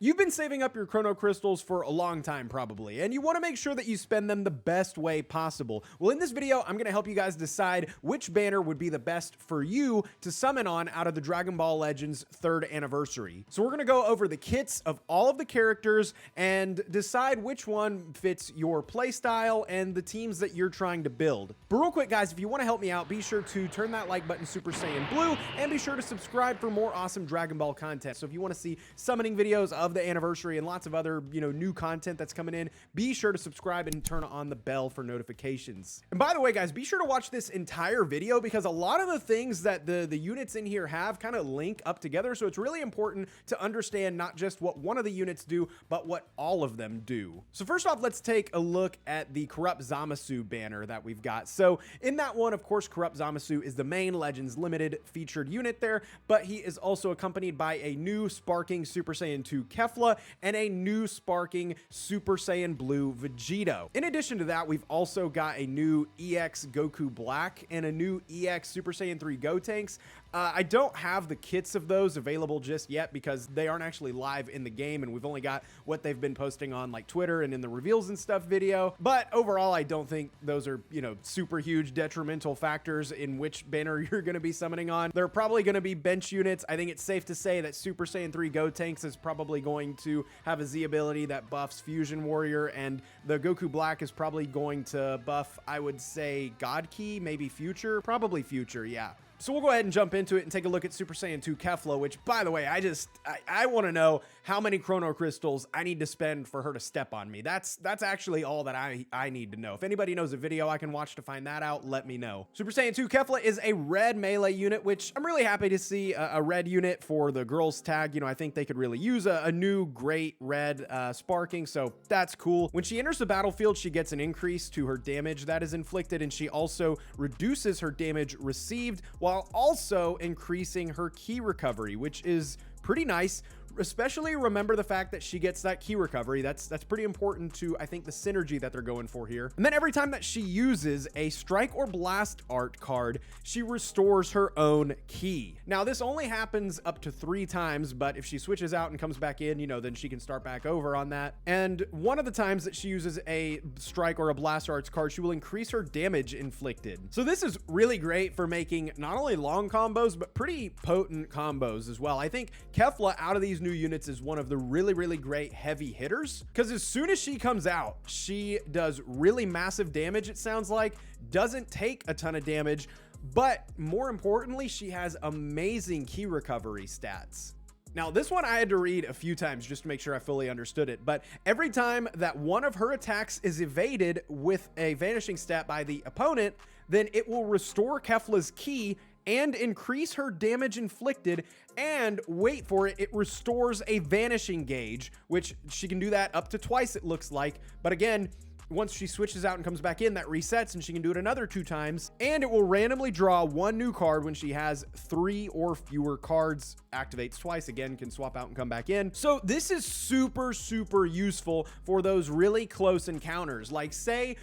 You've been saving up your chrono crystals for a long time probably, and you want to make sure that you spend them the best way possible. Well, in this video, I'm going to help you guys decide which banner would be the best for you to summon on out of the Dragon Ball Legends 3rd anniversary. So we're going to go over the kits of all of the characters and decide which one fits your playstyle and the teams that you're trying to build. But real quick, guys, if you want to help me out, be sure to turn that like button Super Saiyan blue and be sure to subscribe for more awesome Dragon Ball content. So if you want to see summoning videos of the anniversary and lots of other, new content that's coming in, be sure to subscribe and turn on the bell for notifications. And by the way, guys, be sure to watch this entire video because a lot of the things that the units in here have kind of link up together. So it's really important to understand not just what one of the units do, but what all of them do. So first off, let's take a look at the Corrupt Zamasu banner that we've got. So in that one, of course, Corrupt Zamasu is the main Legends Limited featured unit there, but he is also accompanied by a new Sparking Super Saiyan 2 Kefla and a new Sparking Super Saiyan Blue Vegito. In addition to that, we've also got a new EX Goku Black and a new EX Super Saiyan 3 Gotenks. I don't have the kits of those available just yet because they aren't actually live in the game and we've only got what they've been posting on like Twitter and in the reveals and stuff video. But overall, I don't think those are, super huge detrimental factors in which banner you're going to be summoning on. They're probably going to be bench units. I think it's safe to say that Super Saiyan 3 Gotenks is probably going to have a Z ability that buffs Fusion Warrior, and the Goku Black is probably going to buff, I would say, God Key, maybe Future, probably Future, yeah. So we'll go ahead and jump into it and take a look at Super Saiyan 2 Kefla, which, by the way, I want to know how many chrono crystals I need to spend for her to step on me. That's actually all that I need to know. If anybody knows a video I can watch to find that out, let me know. Super Saiyan 2 Kefla is a red melee unit, which I'm really happy to see a red unit for the girls tag. I think they could really use a new great red sparking, so that's cool. When she enters the battlefield, she gets an increase to her damage that is inflicted, and she also reduces her damage received while also increasing her key recovery, which is pretty nice. Especially remember the fact that she gets that key recovery. That's pretty important to, I think, the synergy that they're going for here. And then every time that she uses a strike or blast art card, she restores her own key. Now, this only happens up to 3 times, but if she switches out and comes back in, then she can start back over on that. And one of the times that she uses a strike or a blast arts card, she will increase her damage inflicted. So this is really great for making not only long combos, but pretty potent combos as well. I think Kefla out of these new units is one of the really great heavy hitters, because as soon as she comes out, she does really massive damage, it sounds like, doesn't take a ton of damage, but more importantly, she has amazing key recovery stats. Now, this one I had to read a few times just to make sure I fully understood it, but every time that one of her attacks is evaded with a vanishing stat by the opponent, then it will restore Kefla's key and increase her damage inflicted, and wait for it, it restores a vanishing gauge, which she can do that up to twice, it looks like. But again, once she switches out and comes back in, that resets and she can do it another 2 times, and it will randomly draw 1 new card when she has 3 or fewer cards. Activates twice, again, can swap out and come back in. So this is super useful for those really close encounters. Like, say,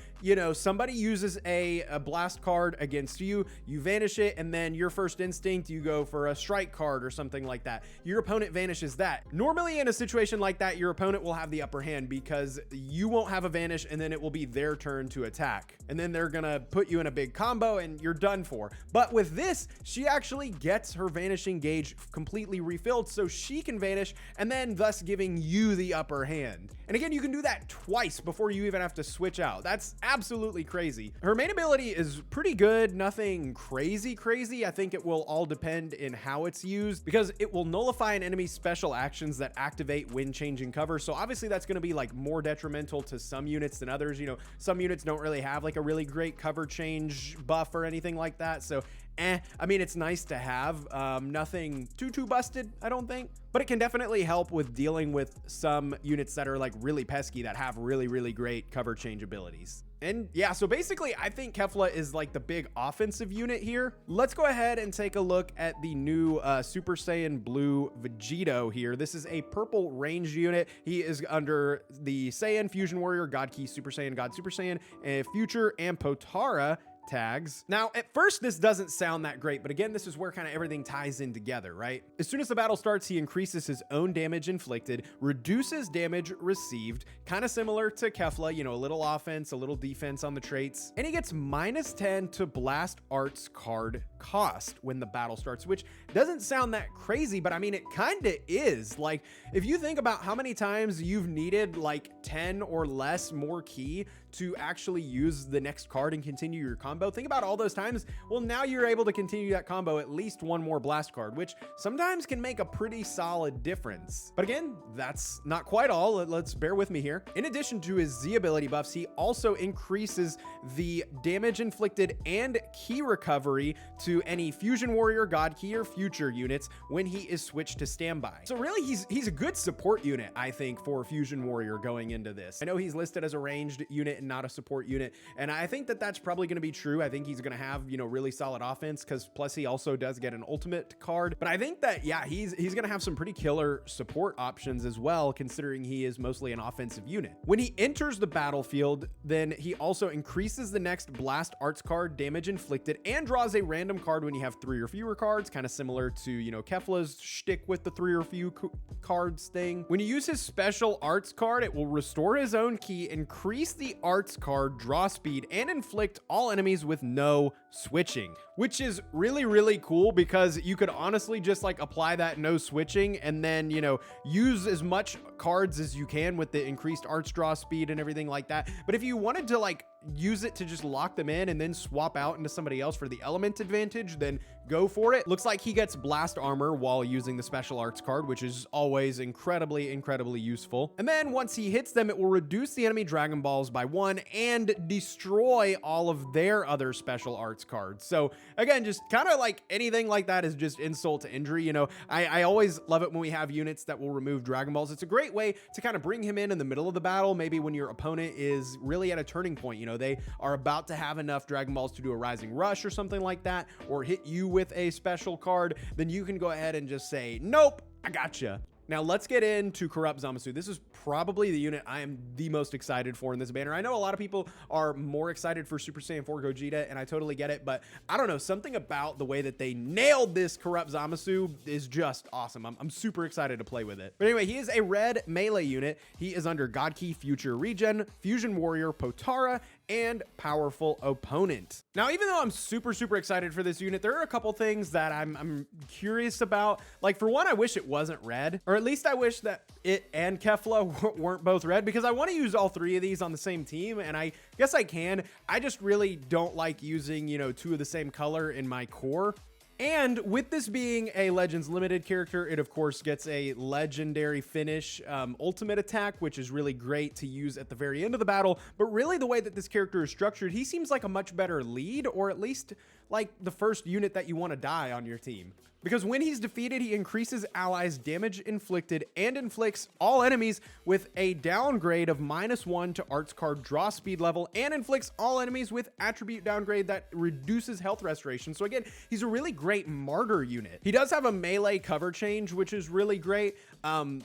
somebody uses a blast card against you, you vanish it, and then your first instinct, you go for a strike card or something like that. Your opponent vanishes that. Normally in a situation like that, your opponent will have the upper hand because you won't have a vanish, and then it will be their turn to attack. And then they're gonna put you in a big combo and you're done for. But with this, she actually gets her vanishing gauge completely refilled so she can vanish, and then thus giving you the upper hand. And again, you can do that twice before you even have to switch out. That's absolutely crazy. Her main ability is pretty good, nothing crazy. I think it will all depend in how it's used, because it will nullify an enemy's special actions that activate when changing cover. So obviously that's going to be like more detrimental to some units than others. Some units don't really have like a really great cover change buff or anything like that. So I mean, it's nice to have. Nothing too busted, I don't think, but it can definitely help with dealing with some units that are like really pesky that have really great cover change abilities. And yeah, so basically I think Kefla is like the big offensive unit here. Let's go ahead and take a look at the new Super Saiyan Blue Vegito here. This is a purple range unit. He is under the Saiyan, Fusion Warrior, God Key Super Saiyan, God Super Saiyan, and Future and Potara tags. Now, at first, this doesn't sound that great, but again, this is where kind of everything ties in together, right? As soon as the battle starts, he increases his own damage inflicted, reduces damage received, kind of similar to Kefla, you know, a little offense, a little defense on the traits, and he gets -10 to blast arts card cost when the battle starts, which doesn't sound that crazy, but I mean, it kind of is. Like, if you think about how many times you've needed like 10 or less more key to actually use the next card and continue your combo, think about all those times. Well, now you're able to continue that combo at least one more blast card, which sometimes can make a pretty solid difference. But again, that's not quite all. Let's bear with me here. In addition to his Z ability buffs, he also increases the damage inflicted and key recovery to any Fusion Warrior, God Key, or future units when he is switched to standby. So really, he's a good support unit, I think, for Fusion Warrior going into this. I know he's listed as a ranged unit and not a support unit, and I think that that's probably going to be true. I think he's going to have, you know, really solid offense, because plus he also does get an ultimate card. But I think that, yeah, he's going to have some pretty killer support options as well, considering he is mostly an offensive unit. When he enters the battlefield, then he also increases the next blast arts card damage inflicted and draws a random card when you have 3 or fewer cards, kind of similar to, you know, Kefla's shtick with the 3 or few cards thing. When you use his special arts card, it will restore his own key, increase the arts card draw speed, and inflict all enemies with no switching, which is really, really cool, because you could honestly just like apply that no switching and then, you know, use as much cards as you can with the increased arts draw speed and everything like that. But if you wanted to like use it to just lock them in and then swap out into somebody else for the element advantage, then go for it. Looks like he gets blast armor while using the special arts card, which is always incredibly useful. And then once he hits them, it will reduce the enemy Dragon Balls by 1 and destroy all of their other special arts cards. So again, just kind of like anything like that is just insult to injury. You know, I always love it when we have units that will remove Dragon Balls. It's a great way to kind of bring him in the middle of the battle, maybe when your opponent is really at a turning point. You know, they are about to have enough Dragon Balls to do a Rising Rush or something like that, or hit you with a special card, then you can go ahead and just say, nope, I gotcha. Now let's get into Corrupt Zamasu. This is probably the unit I am the most excited for in this banner. I know a lot of people are more excited for Super Saiyan 4 Gogeta, and I totally get it, but I don't know, something about the way that they nailed this Corrupt Zamasu is just awesome. I'm super excited to play with it. But anyway, he is a red melee unit. He is under God Key, Future Regen, Fusion Warrior, Potara, and Powerful Opponent. Now, even though I'm super excited for this unit, there are a couple things that I'm curious about. Like, for one, I wish it wasn't red, or at least I wish that it and Kefla weren't both red, because I want to use all 3 of these on the same team, and I guess I can. I just really don't like using, you know, 2 of the same color in my core. And with this being a Legends Limited character, it of course gets a legendary finish ultimate attack, which is really great to use at the very end of the battle. But really, the way that this character is structured, he seems like a much better lead, or at least like the first unit that you want to die on your team. Because when he's defeated, he increases allies' damage inflicted and inflicts all enemies with a downgrade of -1 to arts card draw speed level, and inflicts all enemies with attribute downgrade that reduces health restoration. So again, he's a really great martyr unit. He does have a melee cover change, which is really great.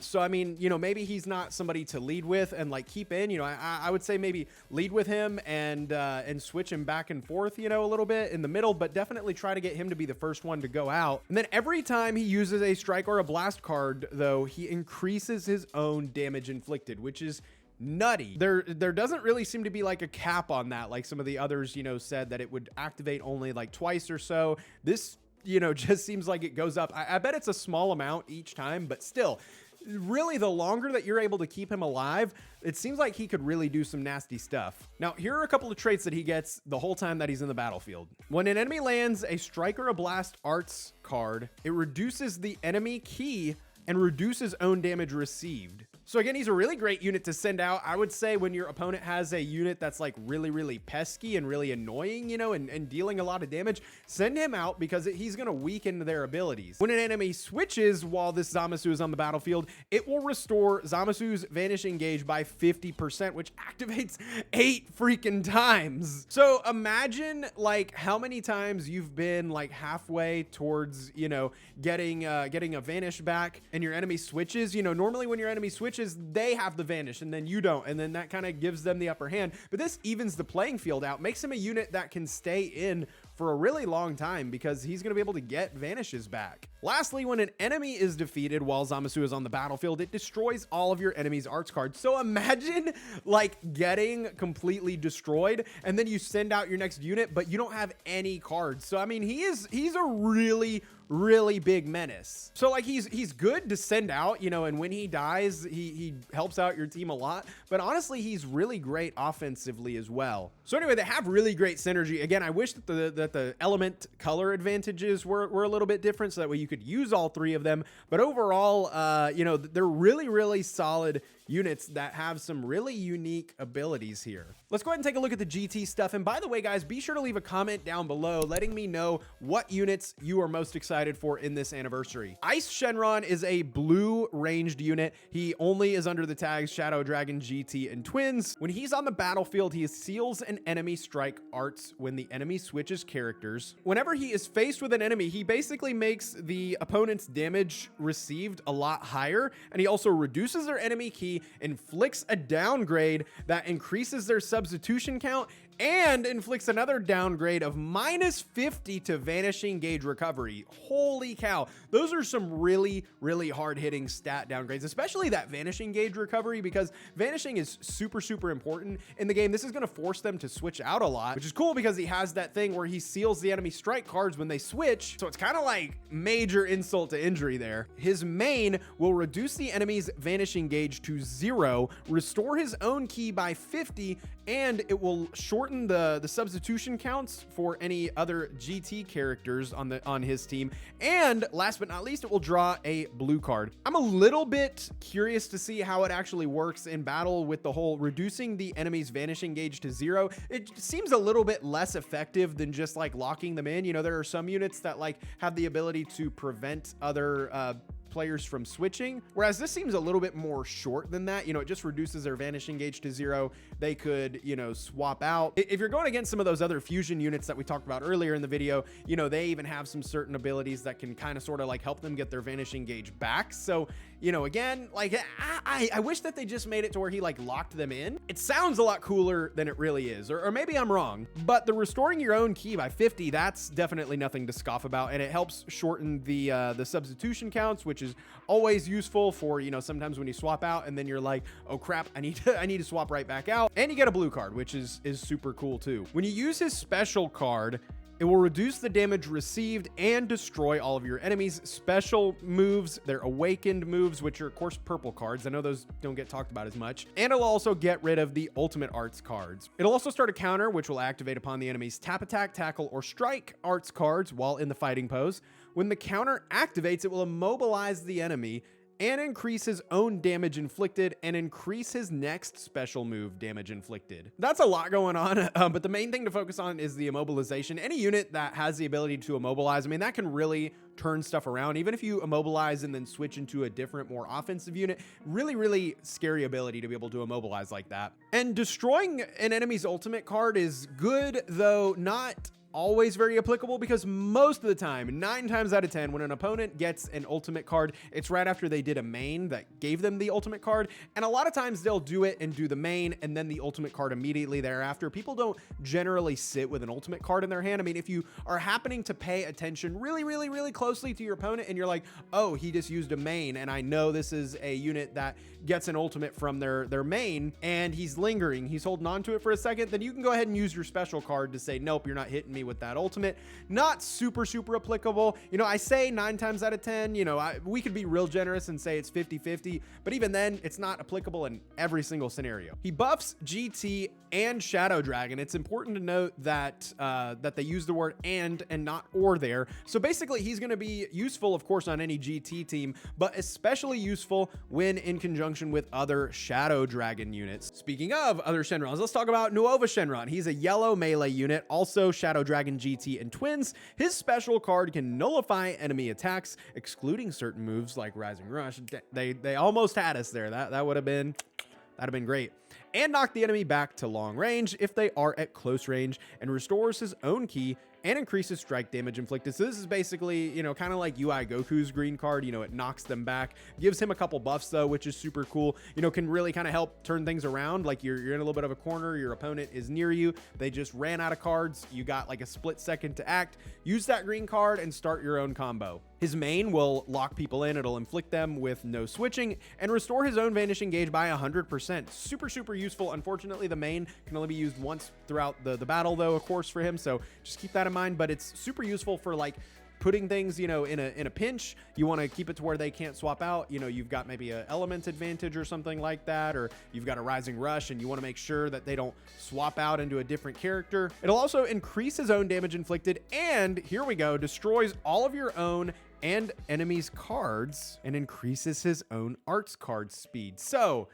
So I mean, you know, maybe he's not somebody to lead with and like keep in, you know, I would say maybe lead with him and switch him back and forth, you know, a little bit in the middle, but definitely try to get him to be the first one to go out. And then every time he uses a strike or a blast card, though, he increases his own damage inflicted, which is nutty. There doesn't really seem to be like a cap on that, like some of the others, you know, said that it would activate only like twice or so. This, you know, just seems like it goes up. I bet it's a small amount each time, but still, really, the longer that you're able to keep him alive, it seems like he could really do some nasty stuff. Now, here are a couple of traits that he gets the whole time that he's in the battlefield. When an enemy lands a strike or a blast arts card, it reduces the enemy key and reduces own damage received. So again, he's a really great unit to send out. I would say when your opponent has a unit that's like really pesky and really annoying, you know, and dealing a lot of damage, send him out, because he's going to weaken their abilities. When an enemy switches while this Zamasu is on the battlefield, it will restore Zamasu's vanishing gauge by 50%, which activates 8 freaking times. So imagine like how many times you've been like halfway towards, you know, getting a vanish back, and your enemy switches. You know, normally when your enemy switches, switches, they have the vanish and then you don't, and then that kind of gives them the upper hand. But this evens the playing field out, makes him a unit that can stay in for a really long time because he's going to be able to get vanishes back. Lastly, when an enemy is defeated while Zamasu is on the battlefield, it destroys all of your enemy's arts cards. So imagine like getting completely destroyed and then you send out your next unit, but you don't have any cards. So I mean, he's a really big menace. So like he's good to send out, you know, and when he dies, he helps out your team a lot, but honestly, he's really great offensively as well. So anyway, they have really great synergy. Again, I wish that the element color advantages were a little bit different so that way you could use all three of them. But overall, you know, they're really solid units that have some really unique abilities here. Let's go ahead and take a look at the GT stuff. And by the way, guys, be sure to leave a comment down below letting me know what units you are most excited for in this anniversary. Eis Shenron is a blue ranged unit. He only is under the tags Shadow Dragon, GT, and Twins. When he's on the battlefield, he seals an enemy strike arts when the enemy switches characters. Whenever he is faced with an enemy, he basically makes the opponent's damage received a lot higher, and he also reduces their enemy key, inflicts a downgrade that increases their substitution count, and inflicts another downgrade of -50 to vanishing gauge recovery. Holy cow. Those are some really hard hitting stat downgrades, especially that vanishing gauge recovery, because vanishing is super important in the game. This is going to force them to switch out a lot, which is cool because he has that thing where he seals the enemy strike cards when they switch. So it's kind of like major insult to injury there. His main will reduce the enemy's vanishing gauge to 0, restore his own key by 50, and it will shorten the substitution counts for any other GT characters on his team. And last but not least, it will draw a blue card. I'm a little bit curious to see how it actually works in battle with the whole reducing the enemy's vanishing gauge to 0. It seems a little bit less effective than just like locking them in. You know, there are some units that like have the ability to prevent other players from switching, whereas this seems a little bit more short than that. You know, it just reduces their vanishing gauge to 0. They could, you know, swap out. If you're going against some of those other fusion units that we talked about earlier in the video, you know, they even have some certain abilities that can kind of sort of like help them get their vanishing gauge back. So, you know, again, like I wish that they just made it to where he like locked them in. It sounds a lot cooler than it really is, or maybe I'm wrong, but the restoring your own key by 50, that's definitely nothing to scoff about. And it helps shorten the substitution counts, which is always useful for, you know, sometimes when you swap out and then you're like, oh crap, I need to swap right back out. And you get a blue card, which is super cool too. When you use his special card, it will reduce the damage received and destroy all of your enemies' special moves, their awakened moves, which are of course purple cards. I know those don't get talked about as much. And it'll also get rid of the ultimate arts cards. It'll also start a counter, which will activate upon the enemy's tap, attack, tackle, or strike arts cards while in the fighting pose. When the counter activates, it will immobilize the enemy and increase his own damage inflicted and increase his next special move damage inflicted. That's a lot going on, but the main thing to focus on is the immobilization. Any unit that has the ability to immobilize, I mean, that can really turn stuff around. Even if you immobilize and then switch into a different, more offensive unit, really scary ability to be able to immobilize like that. And destroying an enemy's ultimate card is good, though not always very applicable, because most of the time, 9 times out of 10, when an opponent gets an ultimate card, it's right after they did a main that gave them the ultimate card. And a lot of times they'll do it and do the main and then the ultimate card immediately thereafter. People don't generally sit with an ultimate card in their hand. I mean, if you are happening to pay attention really closely to your opponent and you're like, oh, he just used a main and I know this is a unit that gets an ultimate from their main and he's lingering, he's holding on to it for a second, then you can go ahead and use your special card to say, nope, you're not hitting me with that ultimate. Not super applicable. You know, I say 9 times out of 10, you know, we could be real generous and say it's 50-50, but even then it's not applicable in every single scenario. He buffs GT and Shadow Dragon. It's important to note that that they use the word and not or there. So basically he's going to be useful, of course, on any GT team, but especially useful when in conjunction with other Shadow Dragon units. Speaking of other Shenrons, let's talk about Nuova Shenron. He's a yellow melee unit, also Shadow Dragon, GT, and Twins. His special card can nullify enemy attacks, excluding certain moves like Rising Rush. They almost had us there. That would have been great. And knock the enemy back to long range if they are at close range, and restores his own key and increases strike damage inflicted. So this is basically, you know, kind of like UI Goku's green card. You know, it knocks them back, gives him a couple buffs though, which is super cool. You know, can really kind of help turn things around. Like you're in a little bit of a corner, your opponent is near you, they just ran out of cards, you got like a split second to act, use that green card and start your own combo. His main will lock people in, it'll inflict them with no switching, and restore his own vanishing gauge by 100%. Super useful. Unfortunately, the main can only be used once throughout the battle though, of course, for him, so just keep that in mind. But it's super useful for like putting things, you know, in a pinch. You want to keep it to where they can't swap out. You know, you've got maybe a element advantage or something like that, or you've got a rising rush and you want to make sure that they don't swap out into a different character. It'll also increase his own damage inflicted, and here we go, destroys all of your own and enemies' cards and increases his own arts card speed. So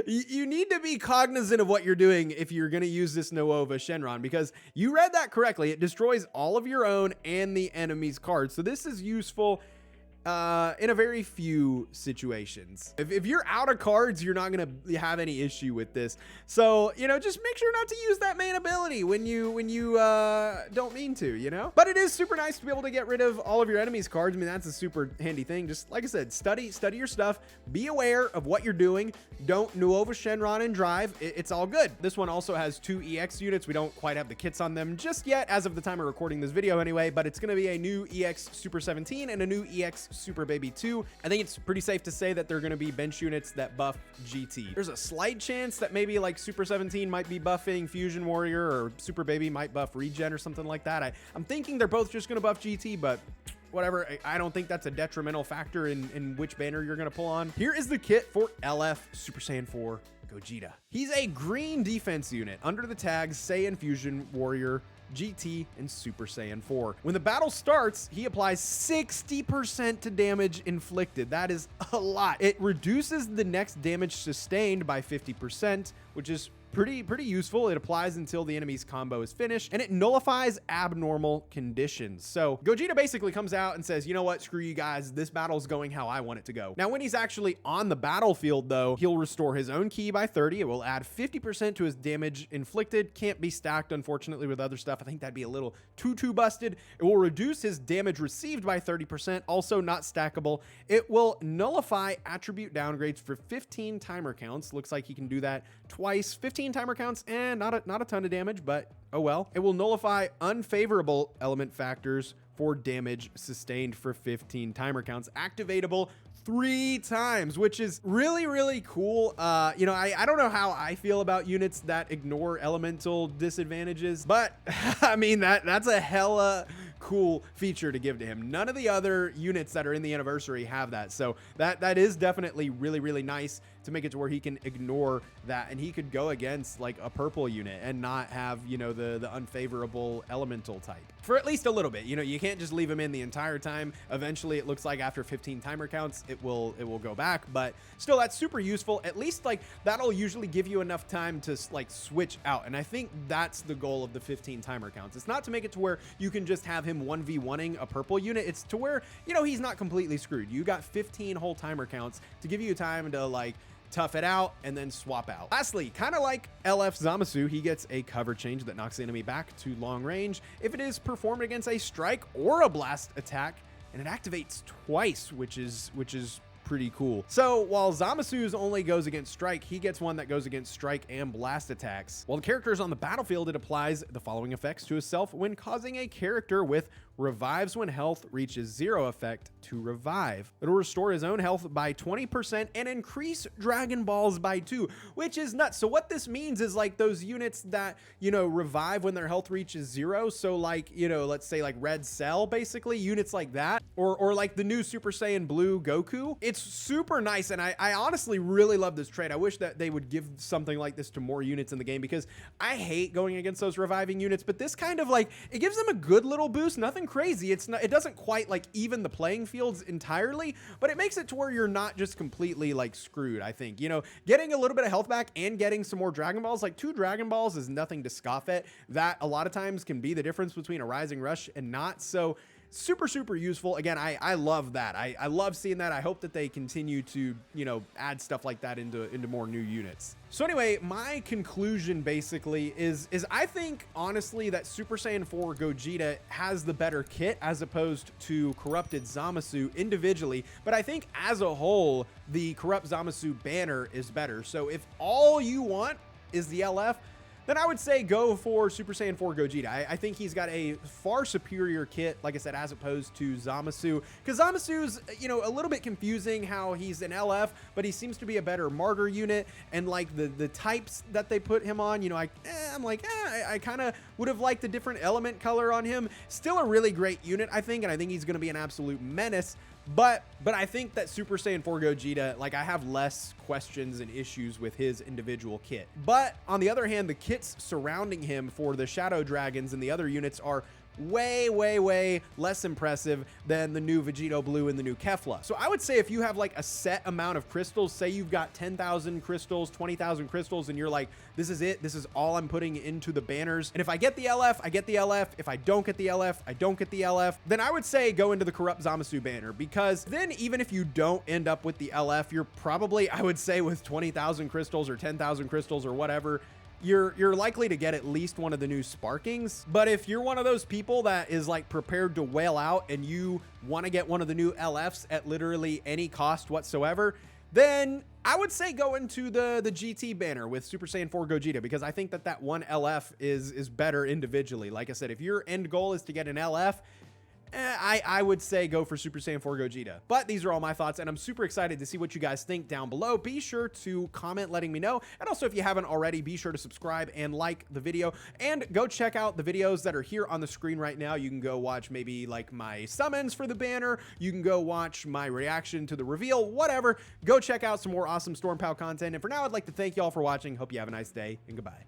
you need to be cognizant of what you're doing if you're going to use this Nuova Shenron, because you read that correctly. It destroys all of your own and the enemy's cards. So this is useful in a very few situations. If you're out of cards, you're not gonna have any issue with this. So, you know, just make sure not to use that main ability when you don't mean to, you know? But it is super nice to be able to get rid of all of your enemies' cards. I mean, that's a super handy thing. Just like I said, study your stuff. Be aware of what you're doing. Don't Nuova Shenron and drive. It's all good. This one also has 2 EX units. We don't quite have the kits on them just yet, as of the time of recording this video anyway, but it's gonna be a new EX Super 17 and a new EX Super Baby 2. I think it's pretty safe to say that they're going to be bench units that buff GT. There's a slight chance that maybe like Super 17 might be buffing Fusion Warrior, or Super Baby might buff Regen or something like that. I'm thinking they're both just going to buff GT, but whatever. I don't think that's a detrimental factor in which banner you're going to pull on. Here is the kit for LF Super Saiyan 4 Gogeta. He's a green defense unit under the tags Saiyan Fusion Warrior, GT, and Super Saiyan 4. When the battle starts, he applies 60% to damage inflicted. That is a lot. It reduces the next damage sustained by 50%, which is pretty useful. It applies until the enemy's combo is finished, and it nullifies abnormal conditions. So Gogeta basically comes out and says, you know what, screw you guys, this battle's going how I want it to go. Now, when he's actually on the battlefield though, he'll restore his own ki by 30. It will add 50% to his damage inflicted. Can't be stacked, unfortunately, with other stuff. I think that'd be a little too busted. It will reduce his damage received by 30%, also not stackable. It will nullify attribute downgrades for 15 timer counts. Looks like he can do that twice. 15 timer counts, and not a ton of damage, but oh well. It will nullify unfavorable element factors for damage sustained for 15 timer counts, activatable 3 times, which is really cool. You know, I don't know how I feel about units that ignore elemental disadvantages, but I mean, that's a hella cool feature to give to him. None of the other units that are in the anniversary have that, so that is definitely really nice to make it to where he can ignore that, and he could go against like a purple unit and not have, you know, the unfavorable elemental type for at least a little bit. You know, you can't just leave him in the entire time. Eventually, it looks like after 15 timer counts, it will go back, but still, that's super useful. At least like that'll usually give you enough time to like switch out, and I think that's the goal of the 15 timer counts. It's not to make it to where you can just have him 1v1ing a purple unit. It's to where, you know, he's not completely screwed. You got 15 whole timer counts to give you time to like tough it out and then swap out. Lastly, kind of like LF Zamasu, he gets a cover change that knocks the enemy back to long range if it is performed against a strike or a blast attack, and it activates twice, which is pretty cool. So while Zamasu's only goes against strike, he gets one that goes against strike and blast attacks. While the character is on the battlefield, it applies the following effects to himself when causing a character with revives when health reaches 0 effect to revive. It'll restore his own health by 20% and increase Dragon Balls by 2, which is nuts. So what this means is like those units that, you know, revive when their health reaches 0. So like, you know, let's say like Red Cell, basically units like that, or like the new Super Saiyan Blue Goku. It's super nice, and I honestly really love this trait. I wish that they would give something like this to more units in the game, because I hate going against those reviving units, but this kind of like, it gives them a good little boost. Nothing crazy. It doesn't quite like even the playing fields entirely, but it makes it to where you're not just completely like screwed. I think, you know, getting a little bit of health back and getting some more Dragon Balls, like 2 Dragon Balls is nothing to scoff at. That a lot of times can be the difference between a rising rush and not. So super, super useful. Again, I love that. I love seeing that. I hope that they continue to, you know, add stuff like that into more new units. So anyway, my conclusion basically is I think honestly that Super Saiyan 4 Gogeta has the better kit as opposed to Corrupted Zamasu individually, but I think as a whole, the Corrupt Zamasu banner is better. So if all you want is the LF, then I would say go for Super Saiyan 4 Gogeta. I think he's got a far superior kit, like I said, as opposed to Zamasu. Because Zamasu's, you know, a little bit confusing how he's an LF, but he seems to be a better martyr unit. And like the types that they put him on, you know, I kind of would have liked a different element color on him. Still a really great unit, I think, and I think he's going to be an absolute menace. But I think that Super Saiyan 4 Gogeta, like, I have less questions and issues with his individual kit. But on the other hand, the kits surrounding him for the Shadow Dragons and the other units are way, way, way less impressive than the new Vegito Blue and the new Kefla. So I would say if you have like a set amount of crystals, say you've got 10,000 crystals, 20,000 crystals, and you're like, this is it, this is all I'm putting into the banners. And if I get the LF, I get the LF. If I don't get the LF, I don't get the LF. Then I would say go into the Corrupt Zamasu banner, because then even if you don't end up with the LF, you're probably, I would say, with 20,000 crystals or 10,000 crystals or whatever, you're likely to get at least one of the new Sparkings. But if you're one of those people that is like prepared to whale out and you want to get one of the new LFs at literally any cost whatsoever, then I would say go into the GT banner with Super Saiyan 4 Gogeta, because I think that one LF is better individually. Like I said, if your end goal is to get an LF, I would say go for Super Saiyan 4 Gogeta. But these are all my thoughts, and I'm super excited to see what you guys think down below. Be sure to comment letting me know. And also, if you haven't already, be sure to subscribe and like the video. And go check out the videos that are here on the screen right now. You can go watch maybe like my summons for the banner. You can go watch my reaction to the reveal, whatever. Go check out some more awesome StormPow content. And for now, I'd like to thank you all for watching. Hope you have a nice day, and goodbye.